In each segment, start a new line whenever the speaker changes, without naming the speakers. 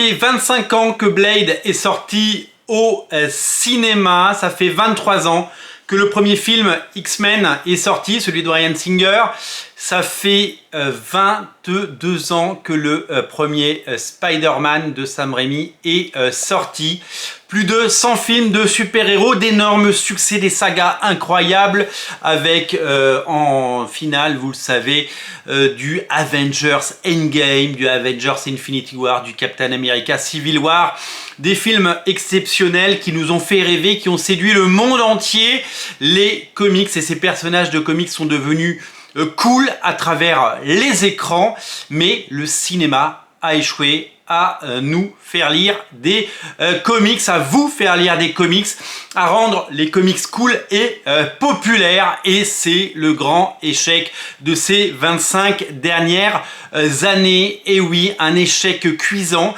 fait 25 ans que Blade est sorti au cinéma. Ça fait 23 ans que le premier film X-Men est sorti, celui de Bryan Singer. Ça fait 22 ans que le premier Spider-Man de Sam Raimi est sorti. Plus de 100 films de super-héros, d'énormes succès, des sagas incroyables avec en finale, vous le savez, du Avengers Endgame, du Avengers Infinity War, du Captain America Civil War. Des films exceptionnels qui nous ont fait rêver, qui ont séduit le monde entier. Les comics et ces personnages de comics sont devenus cool à travers les écrans, mais le cinéma a échoué à nous faire lire des comics, à vous faire lire des comics, à rendre les comics cool et populaires. Et c'est le grand échec de ces 25 dernières années. Et oui, un échec cuisant,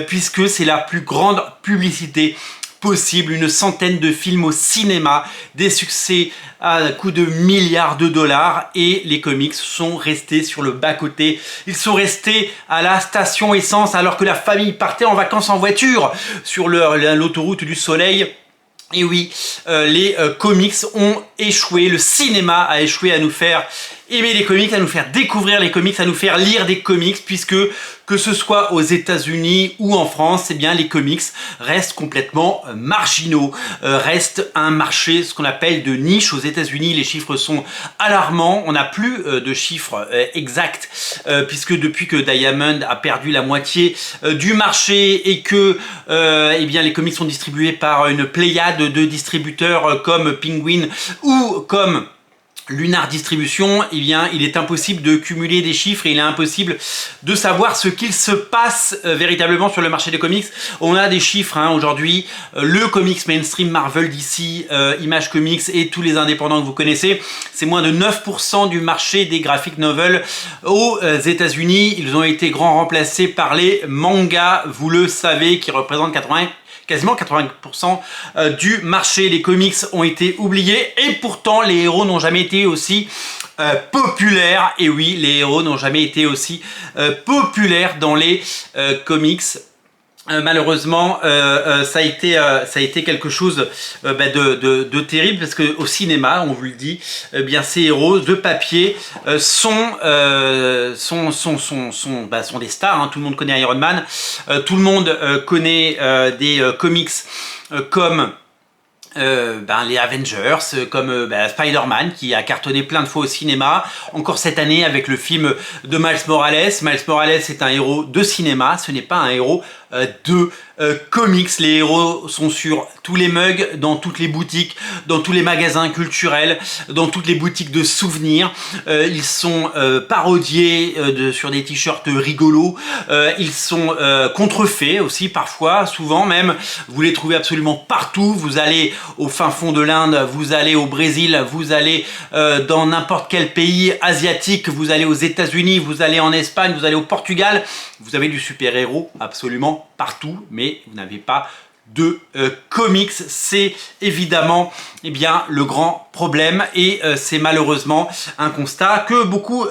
puisque c'est la plus grande publicité possible, une centaine de films au cinéma, des succès à coût de milliards de dollars, et les comics sont restés sur le bas-côté. Ils sont restés à la station essence alors que la famille partait en vacances en voiture sur l'autoroute du soleil. Et oui, les comics ont échoué, le cinéma a échoué à nous faire aimer les comics, à nous faire découvrir les comics, à nous faire lire des comics, puisque que ce soit aux États-Unis ou en France, eh bien les comics restent complètement marginaux, restent un marché, ce qu'on appelle de niche. Aux États-Unis, les chiffres sont alarmants. On n'a plus de chiffres exacts, puisque depuis que Diamond a perdu la moitié du marché et que eh bien les comics sont distribués par une pléiade de distributeurs comme Penguin ou comme Lunar Distribution, eh bien, il est impossible de cumuler des chiffres et il est impossible de savoir ce qu'il se passe véritablement sur le marché des comics. On a des chiffres aujourd'hui, le comics mainstream Marvel, DC, Image Comics et tous les indépendants que vous connaissez, c'est moins de 9% du marché des graphic novels aux États-Unis. Ils ont été grand remplacés par les mangas, vous le savez, qui représentent quasiment 80% du marché. Les comics ont été oubliés et pourtant les héros n'ont jamais été aussi populaires. Et oui, les héros n'ont jamais été aussi populaires dans les comics. Malheureusement, ça a été quelque chose de terrible, parce que au cinéma, on vous le dit, bien ces héros de papier sont des stars. Hein. Tout le monde connaît Iron Man, tout le monde connaît des comics comme les Avengers, comme Spider-Man qui a cartonné plein de fois au cinéma, encore cette année avec le film de Miles Morales. Miles Morales est un héros de cinéma, ce n'est pas un héros de comics. Les héros sont sur tous les mugs, dans toutes les boutiques, dans tous les magasins culturels, dans toutes les boutiques de souvenirs. Ils sont parodiés sur des t-shirts rigolos. Ils sont contrefaits aussi parfois, souvent même. Vous les trouvez absolument partout. Vous allez au fin fond de l'Inde, vous allez au Brésil, vous allez dans n'importe quel pays asiatique, vous allez aux États-Unis, vous allez en Espagne, vous allez au Portugal. Vous avez du super-héros absolument partout, mais vous n'avez pas de comics. C'est évidemment le grand problème, et c'est malheureusement un constat que beaucoup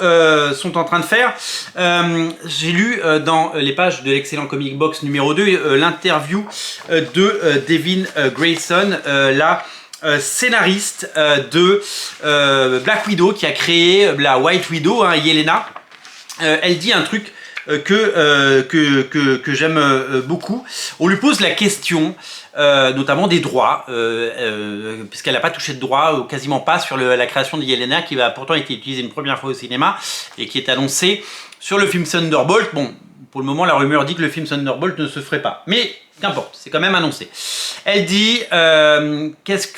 sont en train de faire. J'ai lu dans les pages de l'excellent Comic Box numéro 2 l'interview de Devin Grayson, la scénariste de Black Widow, qui a créé la White Widow, Yelena. Elle dit un truc que j'aime beaucoup. On lui pose la question notamment des droits, puisqu'elle n'a pas touché de droits, ou quasiment pas, sur la création de Yelena, qui va pourtant été utilisée une première fois au cinéma et qui est annoncée sur le film Thunderbolt. Bon, pour le moment la rumeur dit que le film Thunderbolt ne se ferait pas, mais qu'importe, c'est quand même annoncé. Elle dit qu'est-ce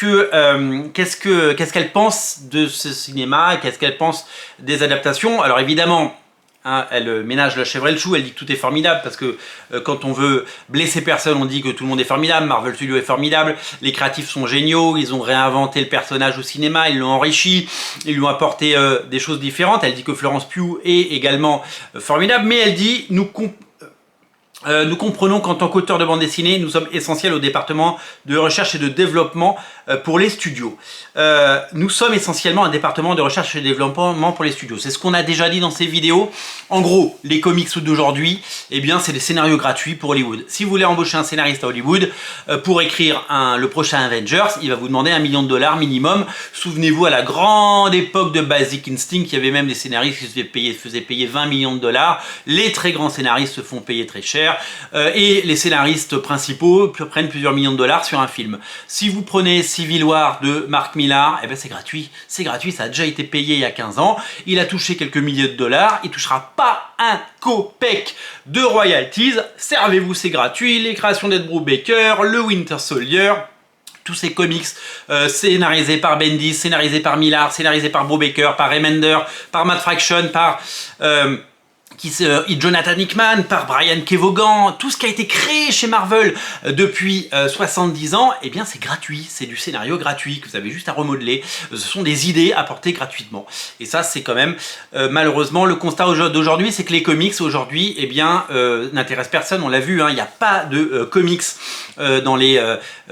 qu'elle pense de ce cinéma, qu'est-ce qu'elle pense des adaptations. Alors évidemment, elle ménage la chèvre et le chou, elle dit que tout est formidable, parce que quand on veut blesser personne, on dit que tout le monde est formidable. Marvel Studios est formidable, les créatifs sont géniaux, ils ont réinventé le personnage au cinéma, ils l'ont enrichi, ils lui ont apporté des choses différentes. Elle dit que Florence Pugh est également formidable, mais elle dit nous comprenons qu'en tant qu'auteur de bande dessinée, nous sommes essentiels au département de recherche et de développement pour les studios. Nous sommes essentiellement un département de recherche et développement pour les studios. C'est ce qu'on a déjà dit dans ces vidéos. En gros, les comics d'aujourd'hui, eh bien, c'est des scénarios gratuits pour Hollywood. Si vous voulez embaucher un scénariste à Hollywood pour écrire le prochain Avengers, il va vous demander $1 million minimum. Souvenez-vous à la grande époque de Basic Instinct, il y avait même des scénaristes qui se faisaient payer $20 millions. Les très grands scénaristes se font payer très cher et les scénaristes principaux prennent plusieurs millions de dollars sur un film. Si vous prenez Civil War de Mark Millar, eh ben c'est gratuit, ça a déjà été payé il y a 15 ans, il a touché quelques milliers de dollars, il touchera pas un copec de royalties, servez-vous, c'est gratuit, les créations d'Ed Brubaker, le Winter Soldier, tous ces comics scénarisés par Bendis, scénarisés par Millar, scénarisés par Brubaker, par Remender, par Matt Fraction, par Jonathan Hickman, par Brian Kevogan, tout ce qui a été créé chez Marvel depuis 70 ans, eh bien c'est gratuit, c'est du scénario gratuit que vous avez juste à remodeler, ce sont des idées apportées gratuitement. Et ça c'est quand même malheureusement le constat d'aujourd'hui, c'est que les comics aujourd'hui eh bien n'intéressent personne, on l'a vu, hein, il n'y a pas de comics dans les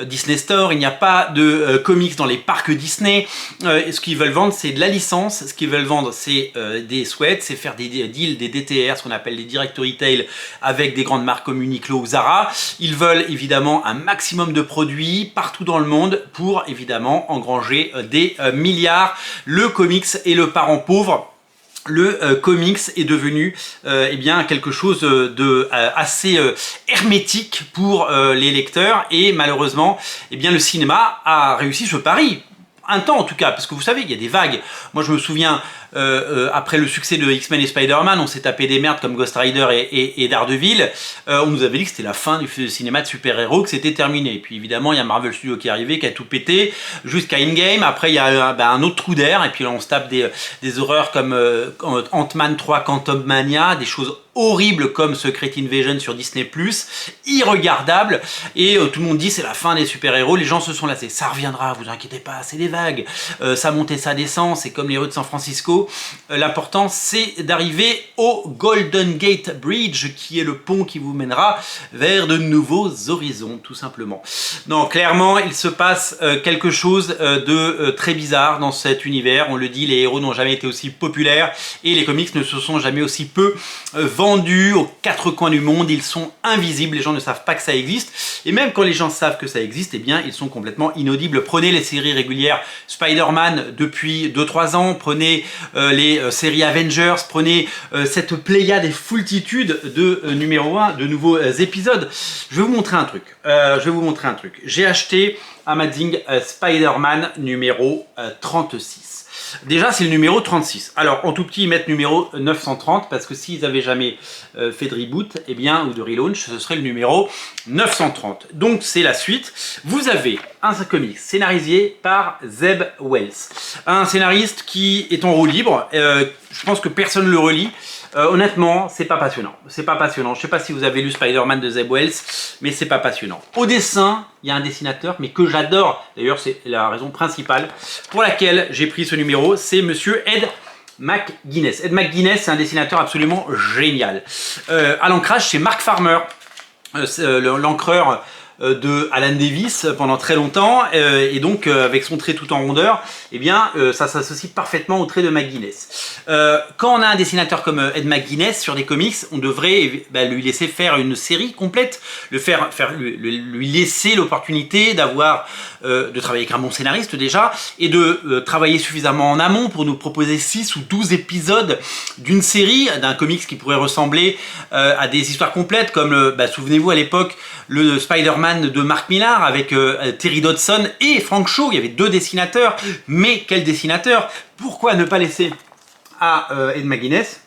Disney Store, il n'y a pas de comics dans les parcs Disney, ce qu'ils veulent vendre c'est de la licence, ce qu'ils veulent vendre c'est des sweats, c'est faire des deals, des DTR, ce qu'on appelle les direct retail avec des grandes marques comme Uniqlo ou Zara. Ils veulent évidemment un maximum de produits partout dans le monde pour évidemment engranger des milliards. Le comics est le parent pauvre. Le comics est devenu eh bien quelque chose de assez hermétique pour les lecteurs et malheureusement eh bien le cinéma a réussi ce pari. Un temps en tout cas, parce que vous savez, il y a des vagues. Moi je me souviens, après le succès de X-Men et Spider-Man, on s'est tapé des merdes comme Ghost Rider et Daredevil. On nous avait dit que c'était la fin du cinéma de super-héros, que c'était terminé. Et puis évidemment, il y a Marvel Studios qui est arrivé, qui a tout pété, jusqu'à Endgame. Après, il y a un autre trou d'air, et puis là, on se tape des horreurs comme Ant-Man 3, Quantum Mania, des choses horribles comme Secret Invasion sur Disney+, irregardable, et tout le monde dit c'est la fin des super-héros, les gens se sont lassés. Ça reviendra, vous inquiétez pas, c'est des vagues, ça monte et ça descend, c'est comme les rues de San Francisco. L'important c'est d'arriver au Golden Gate Bridge, qui est le pont qui vous mènera vers de nouveaux horizons, tout simplement. Non, clairement, il se passe quelque chose de très bizarre dans cet univers. On le dit, les héros n'ont jamais été aussi populaires, et les comics ne se sont jamais aussi peu vendus aux quatre coins du monde. Ils sont invisibles, les gens ne savent pas que ça existe, et même quand les gens savent que ça existe, eh bien ils sont complètement inaudibles. Prenez les séries régulières Spider-Man depuis 2-3 ans, prenez les séries Avengers, prenez cette pléiade et foultitude de numéro 1, de nouveaux épisodes. Je vais vous montrer un truc, j'ai acheté Amazing Spider-Man numéro 36. Déjà, c'est le numéro 36. Alors, en tout petit, ils mettent numéro 930 parce que s'ils n'avaient jamais fait de reboot, eh bien, ou de relaunch, ce serait le numéro 930. Donc, c'est la suite. Vous avez un comics scénarisé par Zeb Wells. Un scénariste qui est en roue libre. Je pense que personne ne le relit. Honnêtement, c'est pas passionnant. C'est pas passionnant. Je sais pas si vous avez lu Spider-Man de Zeb Wells, mais c'est pas passionnant. Au dessin, il y a un dessinateur, mais que j'adore. D'ailleurs, c'est la raison principale pour laquelle j'ai pris ce numéro. C'est Monsieur Ed McGuinness. Ed McGuinness, c'est un dessinateur absolument génial. À l'ancrage, c'est Mark Farmer, l'encreur de Alan Davis pendant très longtemps, et donc avec son trait tout en rondeur, eh bien ça s'associe parfaitement au trait de McGuinness. Quand on a un dessinateur comme Ed McGuinness sur des comics, on devrait lui laisser faire une série complète, lui laisser l'opportunité d'avoir de travailler avec un bon scénariste déjà, et de travailler suffisamment en amont pour nous proposer 6 ou 12 épisodes d'une série, d'un comics qui pourrait ressembler à des histoires complètes, comme souvenez-vous à l'époque le Spider-Man de Mark Millar avec Terry Dodson et Frank Shaw. Il y avait 2 dessinateurs, mais quel dessinateur! Pourquoi ne pas laisser à Ed McGuinness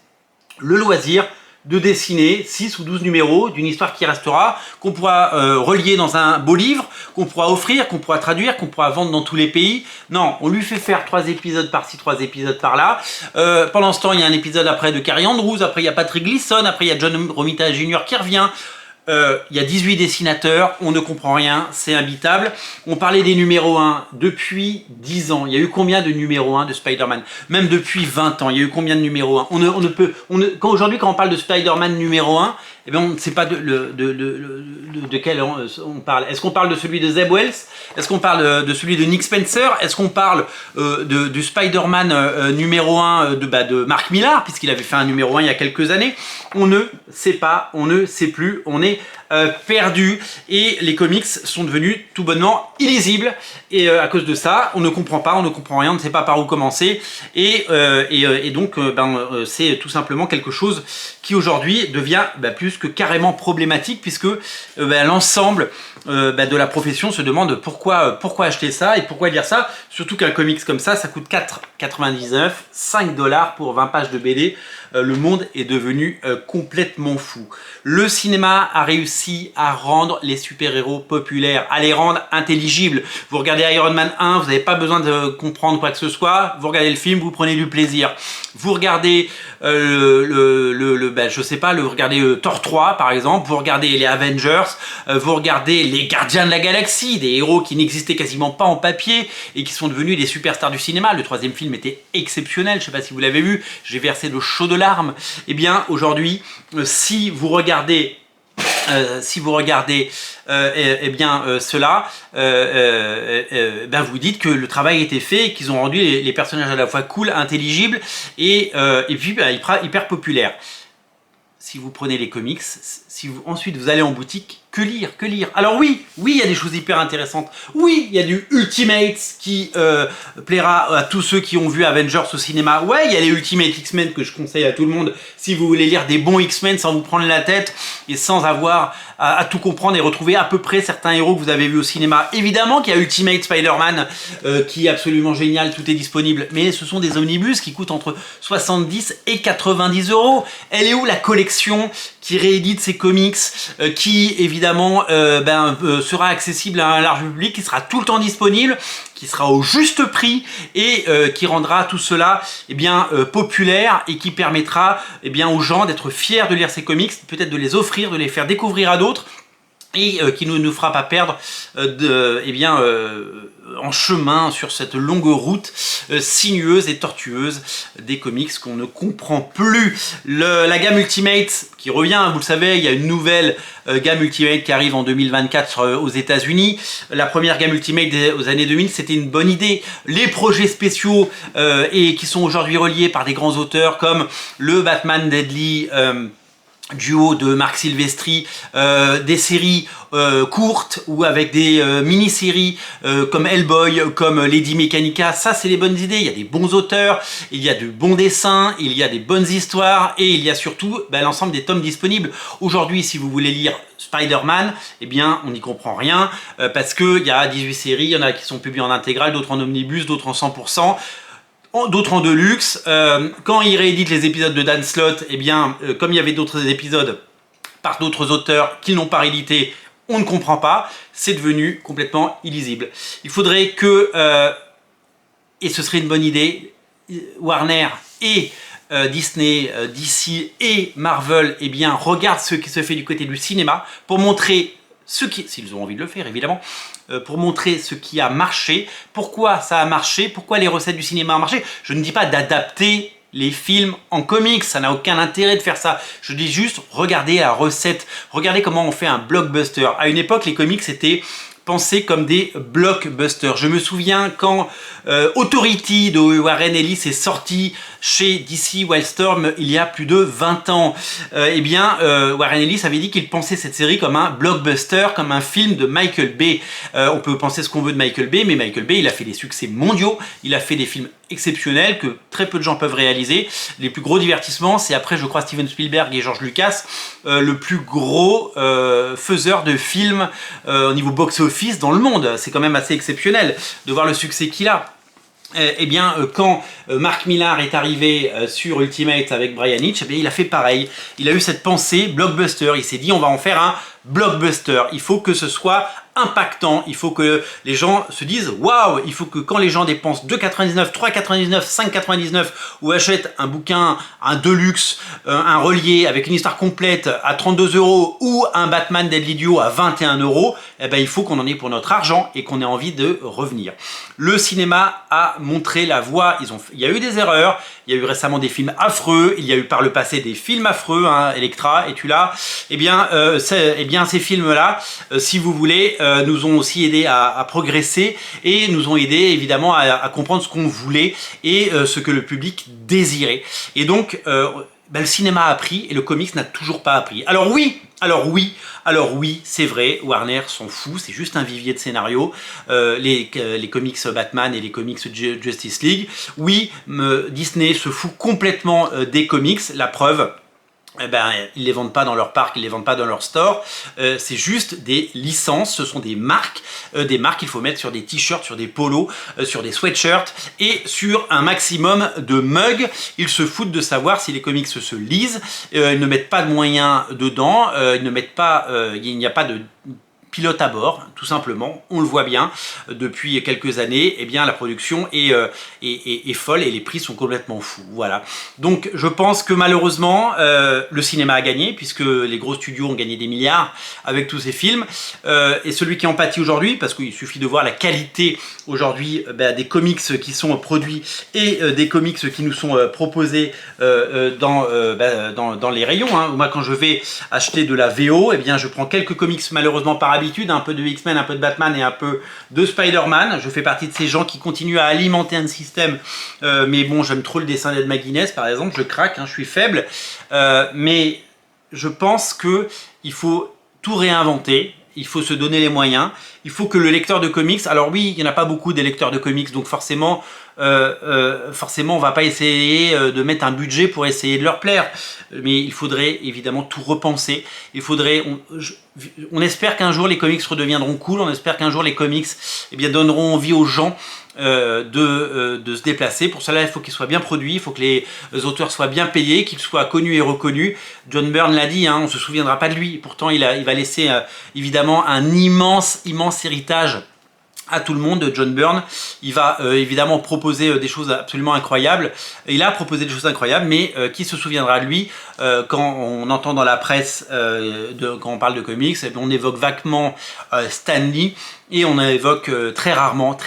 le loisir de dessiner 6 ou 12 numéros d'une histoire qui restera, qu'on pourra relier dans un beau livre, qu'on pourra offrir, qu'on pourra traduire, qu'on pourra vendre dans tous les pays. Non, on lui fait faire 3 épisodes par-ci, 3 épisodes par-là. Pendant ce temps, il y a un épisode après de Carrie Andrews, après il y a Patrick Gleason, après il y a John Romita Jr. qui revient. Il y a 18 dessinateurs, on ne comprend rien, c'est imbitable. On parlait des numéros 1 depuis 10 ans. Il y a eu combien de numéros 1 de Spider-Man? Même depuis 20 ans, il y a eu combien de numéros 1? Aujourd'hui, quand on parle de Spider-Man numéro 1, eh bien on ne sait pas de quel on parle. Est-ce qu'on parle de celui de Zeb Wells? Est-ce qu'on parle de celui de Nick Spencer? Est-ce qu'on parle du Spider-Man numéro 1 de Mark Millar, puisqu'il avait fait un numéro 1 il y a quelques années? On ne sait pas, on ne sait plus, on est perdu, et les comics sont devenus tout bonnement illisibles, et à cause de ça on ne comprend pas, on ne comprend rien, on ne sait pas par où commencer, et donc c'est tout simplement quelque chose qui aujourd'hui devient plus que carrément problématique, puisque l'ensemble de la profession se demande pourquoi acheter ça et pourquoi lire ça, surtout qu'un comics comme ça coûte 4,99 $, 5 $ pour 20 pages de BD. Le monde est devenu complètement fou. Le cinéma a réussi à rendre les super-héros populaires, à les rendre intelligibles. Vous regardez Iron Man 1, vous n'avez pas besoin de comprendre quoi que ce soit, vous regardez le film, vous prenez du plaisir. Vous regardez je sais pas, vous regardez Thor 3 par exemple, vous regardez les Avengers, vous regardez les Gardiens de la Galaxie, des héros qui n'existaient quasiment pas en papier et qui sont devenus des superstars du cinéma. Le troisième film était exceptionnel, je sais pas si vous l'avez vu, j'ai versé de chaudes larmes. Et bien aujourd'hui, si vous regardez cela, vous dites que le travail a été fait, qu'ils ont rendu les personnages à la fois cool, intelligibles et puis hyper populaires. Si vous prenez les comics, ensuite vous allez en boutique, que lire. Alors oui, il y a des choses hyper intéressantes. Oui, il y a du Ultimate qui plaira à tous ceux qui ont vu Avengers au cinéma. Ouais, il y a les Ultimate X-Men que je conseille à tout le monde si vous voulez lire des bons X-Men sans vous prendre la tête et sans avoir à tout comprendre et retrouver à peu près certains héros que vous avez vus au cinéma. Évidemment qu'il y a Ultimate Spider-Man qui est absolument génial, tout est disponible. Mais ce sont des omnibus qui coûtent entre 70 et 90 €. Elle est où la collection qui réédite ces comics, qui évidemment sera accessible à un large public, qui sera tout le temps disponible, qui sera au juste prix et qui rendra tout cela populaire et qui permettra aux gens d'être fiers de lire ces comics, peut-être de les offrir, de les faire découvrir à d'autres, et qui ne nous fera pas perdre en chemin sur cette longue route sinueuse et tortueuse des comics qu'on ne comprend plus. La gamme Ultimate qui revient, vous le savez, il y a une nouvelle gamme Ultimate qui arrive en 2024 aux États-Unis. La première gamme Ultimate aux années 2000, c'était une bonne idée. Les projets spéciaux et qui sont aujourd'hui reliés par des grands auteurs comme le Batman Deadly duo de Marc Silvestri, des séries courtes ou avec des mini-séries comme Hellboy, comme Lady Mechanica. Ça, c'est les bonnes idées. Il y a des bons auteurs, il y a de bons dessins, il y a des bonnes histoires et il y a surtout l'ensemble des tomes disponibles. Aujourd'hui, si vous voulez lire Spider-Man, on n'y comprend rien parce qu'il y a 18 séries, il y en a qui sont publiées en intégrale, d'autres en omnibus, d'autres en 100%. D'autres en deluxe. Quand il réédite les épisodes de Dan Slott, comme il y avait d'autres épisodes par d'autres auteurs qui n'ont pas réédité, on ne comprend pas. C'est devenu complètement illisible. Il faudrait que, et ce serait une bonne idée, Warner et Disney, DC et Marvel, regardent ce qui se fait du côté du cinéma pour montrer s'ils ont envie de le faire évidemment, pour montrer ce qui a marché, pourquoi ça a marché, pourquoi les recettes du cinéma ont marché. Je ne dis pas d'adapter les films en comics, ça n'a aucun intérêt de faire ça. Je dis juste, regardez la recette, regardez comment on fait un blockbuster. À une époque, les comics étaient pensés comme des blockbusters. Je me souviens quand Authority de Warren Ellis est sorti chez DC Wildstorm il y a plus de 20 ans. Warren Ellis avait dit qu'il pensait cette série comme un blockbuster, comme un film de Michael Bay. On peut penser ce qu'on veut de Michael Bay, mais Michael Bay, il a fait des succès mondiaux, il a fait des films exceptionnels que très peu de gens peuvent réaliser. Les plus gros divertissements, c'est après, je crois, Steven Spielberg et George Lucas, le plus gros faiseur de films au niveau box-office dans le monde. C'est quand même assez exceptionnel de voir le succès qu'il a. Quand Mark Millar est arrivé sur Ultimate avec Brian Hitch, il a fait pareil. Il a eu cette pensée blockbuster. Il s'est dit, on va en faire un blockbuster, il faut que ce soit impactant, il faut que les gens se disent waouh, il faut que quand les gens dépensent 2,99, 3,99, 5,99 ou achètent un bouquin, un Deluxe, un relié avec une histoire complète à 32 € ou un Batman Deadly Duo à 21 €, eh ben, il faut qu'on en ait pour notre argent et qu'on ait envie de revenir. Le cinéma a montré la voie, il y a eu des erreurs, il y a eu récemment des films affreux, il y a eu par le passé des films affreux, hein, Electra, es-tu là? Eh bien, ces films-là, si vous voulez, nous ont aussi aidé à progresser et nous ont aidé évidemment à comprendre ce qu'on voulait et ce que le public désirait. Et donc, le cinéma a appris et le comics n'a toujours pas appris. Alors oui, c'est vrai, Warner s'en fout, c'est juste un vivier de scénarios, les comics Batman et les comics Justice League. Oui, Disney se fout complètement des comics, la preuve. Eh ben, ils les vendent pas dans leur parc, ils les vendent pas dans leur store. C'est juste des licences, ce sont des marques qu'il faut mettre sur des t-shirts, sur des polos, sur des sweatshirts et sur un maximum de mugs. Ils se foutent de savoir si les comics se lisent. Ils ne mettent pas de moyens dedans. Ils ne mettent pas, il n'y a pas de pilote à bord, tout simplement, on le voit bien, depuis quelques années, eh bien la production est folle et les prix sont complètement fous, voilà. Donc je pense que malheureusement, le cinéma a gagné, puisque les gros studios ont gagné des milliards avec tous ces films, et celui qui en pâtit aujourd'hui, parce qu'il suffit de voir la qualité aujourd'hui des comics qui sont produits et des comics qui nous sont proposés dans les rayons, hein. Moi quand je vais acheter de la VO, eh bien je prends quelques comics malheureusement par habitude, un peu de X-Men, un peu de Batman et un peu de Spider-Man. Je fais partie de ces gens qui continuent à alimenter un système, mais bon, j'aime trop le dessin d'Ed McGuinness par exemple, je craque, hein, je suis faible, mais je pense que il faut tout réinventer. Il faut se donner les moyens, il faut que le lecteur de comics, alors oui, il n'y en a pas beaucoup des lecteurs de comics, donc forcément on va pas essayer de mettre un budget pour essayer de leur plaire, mais il faudrait évidemment tout repenser, on espère qu'un jour les comics redeviendront cool, on espère qu'un jour les comics donneront envie aux gens de se déplacer. Pour cela, il faut qu'ils soient bien produits, il faut que les auteurs soient bien payés, qu'ils soient connus et reconnus. John Byrne l'a dit, hein, on ne se souviendra pas de lui. Pourtant, il va laisser évidemment un immense héritage à tout le monde. John Byrne, il va évidemment proposer des choses absolument incroyables. Il a proposé des choses incroyables, mais qui se souviendra de lui quand on entend dans la presse, quand on parle de comics, on évoque vaguement Stan Lee et on évoque très rarement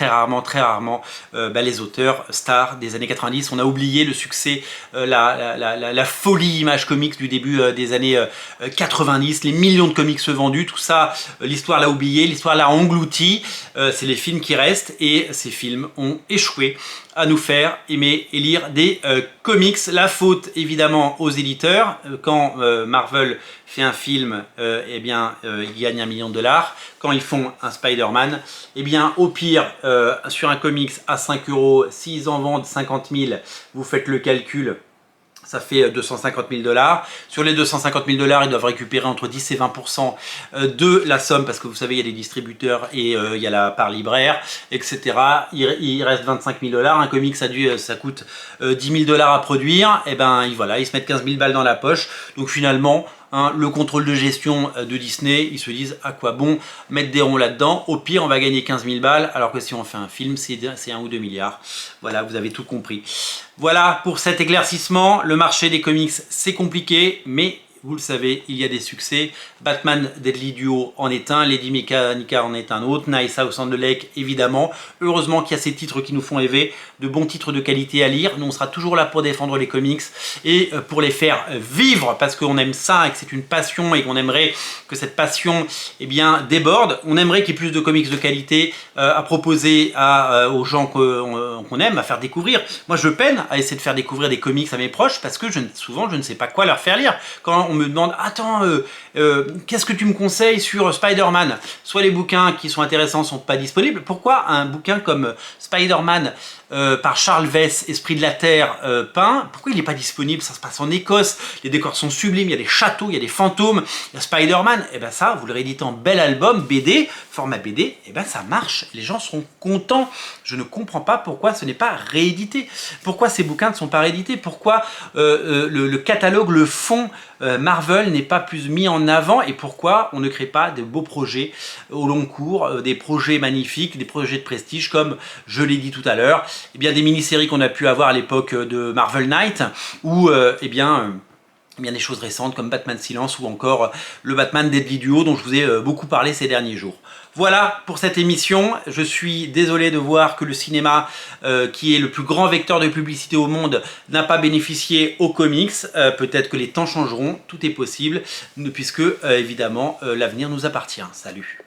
les auteurs stars des années 90. On a oublié le succès, la folie Image Comics du début des années 90, les millions de comics vendus, tout ça, l'histoire l'a oublié, l'histoire l'a englouti. C'est les films qui restent et ces films ont échoué à nous faire aimer et lire des comics. La faute évidemment aux éditeurs. Quand Marvel fait un film, il gagne $1 million. Quand ils font un Spider-Man, au pire, sur un comics à 5 €, s'ils en vendent 50 000, vous faites le calcul, ça fait 250 000 $. Sur les 250 000 $, ils doivent récupérer entre 10 et 20% de la somme, parce que vous savez, il y a des distributeurs et il y a la part libraire, etc. Il reste 25 000 $. Un comic, ça coûte 10 000 $ à produire. Et voilà, ils se mettent 15 000 balles dans la poche. Donc finalement, le contrôle de gestion de Disney, ils se disent à quoi bon mettre des ronds là-dedans. Au pire, on va gagner 15 000 balles, alors que si on fait un film, c'est 1 ou 2 milliards. Voilà, vous avez tout compris. Voilà pour cet éclaircissement. Le marché des comics, c'est compliqué, mais vous le savez, il y a des succès. Batman Deadly Duo en est un, Lady Mechanica en est un autre, Nice House on the Lake évidemment. Heureusement qu'il y a ces titres qui nous font rêver, de bons titres de qualité à lire. Nous on sera toujours là pour défendre les comics et pour les faire vivre, parce qu'on aime ça et que c'est une passion et qu'on aimerait que cette passion déborde. On aimerait qu'il y ait plus de comics de qualité à proposer aux gens qu'on aime, à faire découvrir. Moi je peine à essayer de faire découvrir des comics à mes proches parce que souvent je ne sais pas quoi leur faire lire. Quand on me demande attends, qu'est-ce que tu me conseilles sur Spider-Man? Soit les bouquins qui sont intéressants ne sont pas disponibles. Pourquoi un bouquin comme Spider-Man par Charles Vess, Esprit de la Terre, peint. Pourquoi il n'est pas disponible? Ça se passe en Écosse, les décors sont sublimes, il y a des châteaux, il y a des fantômes, il y a Spider-Man. Et ben ça, vous le rééditez en bel album, BD, format BD, et ben ça marche, les gens seront contents. Je ne comprends pas pourquoi ce n'est pas réédité. Pourquoi ces bouquins ne sont pas réédités? Pourquoi le catalogue, le fond Marvel n'est pas plus mis en avant, et pourquoi on ne crée pas de beaux projets au long cours, des projets magnifiques, des projets de prestige comme je l'ai dit tout à l'heure, eh bien des mini-séries qu'on a pu avoir à l'époque de Marvel Knight, ou eh bien des choses récentes comme Batman Silence ou encore le Batman Deadly Duo dont je vous ai beaucoup parlé ces derniers jours. Voilà pour cette émission. Je suis désolé de voir que le cinéma, qui est le plus grand vecteur de publicité au monde, n'a pas bénéficié aux comics. Peut-être que les temps changeront, tout est possible, puisque évidemment l'avenir nous appartient. Salut!